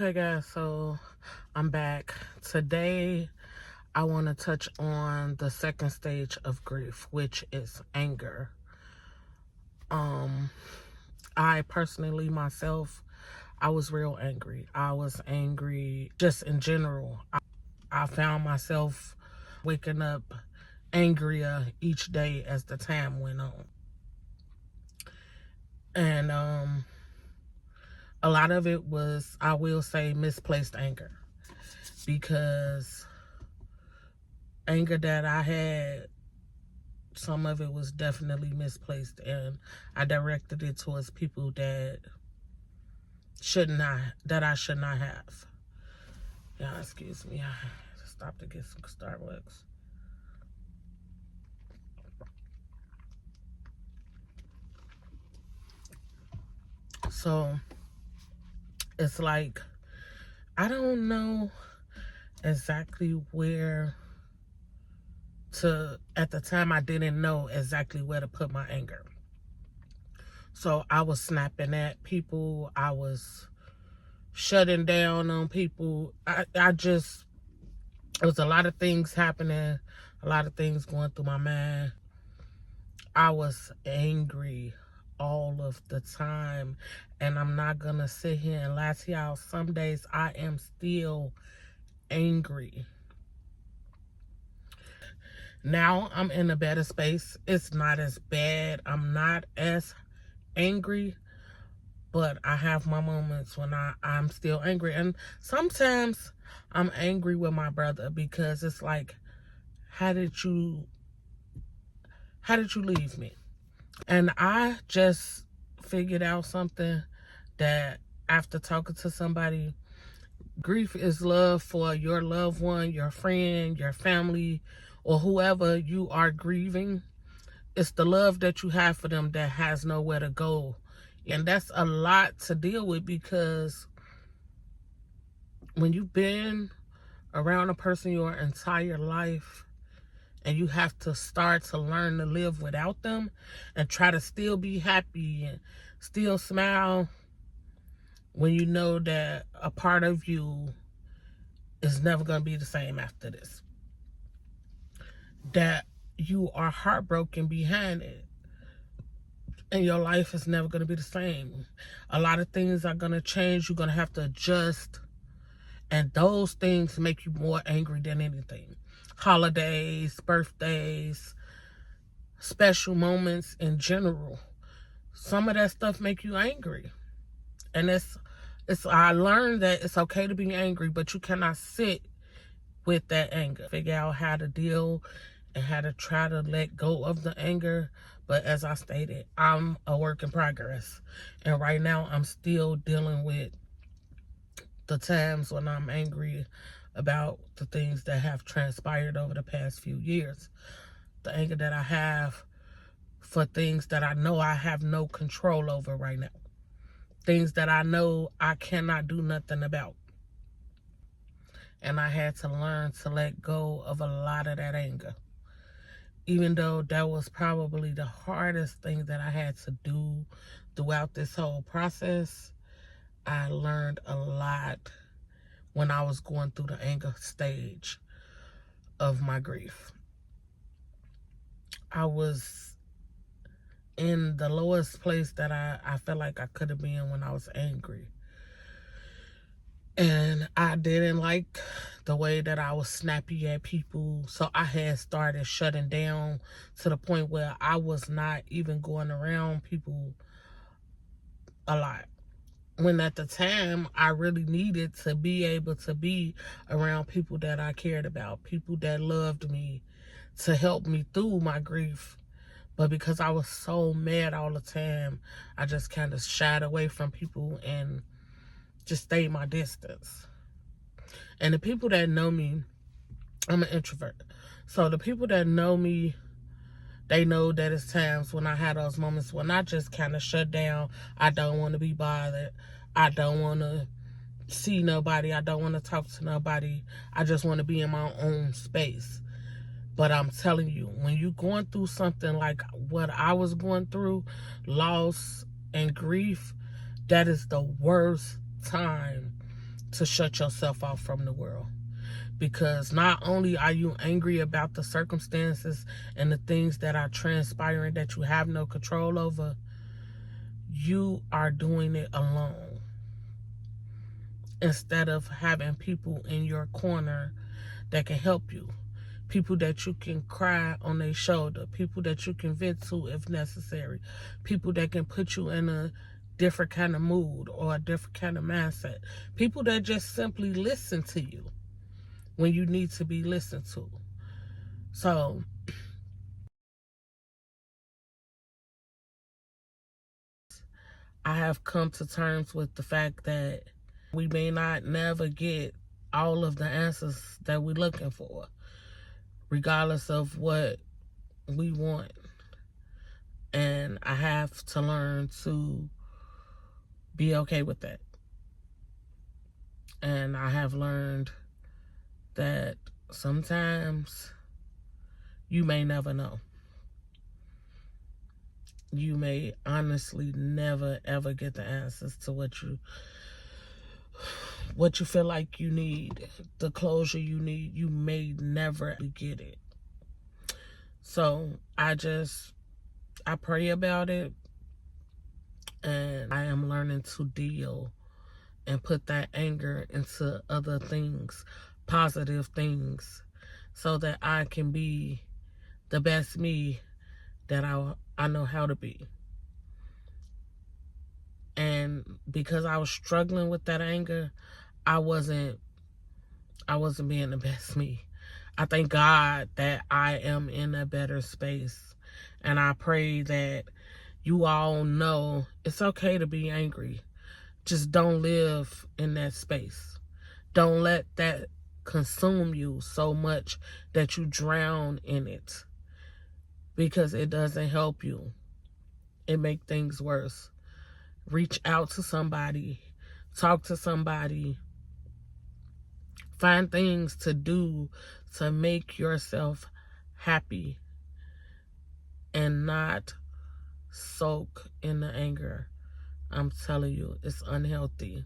Okay, guys, so I'm back. Today, I want to touch on the second stage of grief, which is anger. I personally, myself, I was real angry. I was angry just in general. I found myself waking up angrier each day as the time went on. And a lot of it was, I will say, misplaced anger. Because anger that I had, some of it was definitely misplaced, and I directed it towards people that I should not have. Yeah, excuse me. I stopped to get some Starbucks. So it's like, I don't know exactly where at the time I didn't know exactly where to put my anger. So I was snapping at people. I was shutting down on people. There was a lot of things happening, a lot of things going through my mind. I was angry all of the time, and I'm not gonna sit here and lie to y'all. Some days I am still angry. Now I'm in a better space. It's not as bad. I'm not as angry, but I have my moments when I'm still angry. And sometimes I'm angry with my brother because it's like, how did you leave me? And I just figured out something that after talking to somebody, grief is love for your loved one, your friend, your family, or whoever you are grieving. It's the love that you have for them that has nowhere to go. And that's a lot to deal with, because when you've been around a person your entire life and you have to start to learn to live without them and try to still be happy and still smile when you know that a part of you is never going to be the same after this, that you are heartbroken behind it, and your life is never going to be the same. A lot of things are going to change. You're going to have to adjust, and those things make you more angry than anything. Holidays, birthdays, special moments in general. Some of that stuff make you angry. And I learned that it's okay to be angry, but you cannot sit with that anger. Figure out how to deal and how to try to let go of the anger. But as I stated, I'm a work in progress. And right now I'm still dealing with the times when I'm angry about the things that have transpired over the past few years. The anger that I have for things that I know I have no control over right now. Things that I know I cannot do nothing about. And I had to learn to let go of a lot of that anger. Even though that was probably the hardest thing that I had to do throughout this whole process, I learned a lot when I was going through the anger stage of my grief. I was in the lowest place that I felt like I could have been when I was angry. And I didn't like the way that I was snappy at people. So I had started shutting down to the point where I was not even going around people a lot. When at the time, I really needed to be able to be around people that I cared about, people that loved me, to help me through my grief. But because I was so mad all the time, I just kind of shied away from people and just stayed my distance. And the people that know me, I'm an introvert. So the people that know me, they know that it's times when I had those moments when I just kind of shut down. I don't want to be bothered. I don't want to see nobody. I don't want to talk to nobody. I just want to be in my own space. But I'm telling you, when you're going through something like what I was going through, loss and grief, that is the worst time to shut yourself off from the world. Because not only are you angry about the circumstances and the things that are transpiring that you have no control over, you are doing it alone. Instead of having people in your corner that can help you. People that you can cry on their shoulder. People that you can vent to if necessary. People that can put you in a different kind of mood or a different kind of mindset. People that just simply listen to you when you need to be listened to. So, I have come to terms with the fact that we may not never get all of the answers that we're looking for, regardless of what we want. And I have to learn to be okay with that. And I have learned that sometimes you may never know. You may honestly never ever get the answers to what you feel like you need, the closure you need. You may never get it. So I pray about it, and I am learning to deal and put that anger into other things, positive things, so that I can be the best me that I know how to be. And because I was struggling with that anger, I wasn't being the best me. I thank God that I am in a better space. And I pray that you all know it's okay to be angry. Just don't live in that space. Don't let that consume you so much that you drown in it, because it doesn't help you. It makes things worse. Reach out to somebody. Talk to somebody. Find things to do to make yourself happy and not soak in the anger. I'm telling you, it's unhealthy.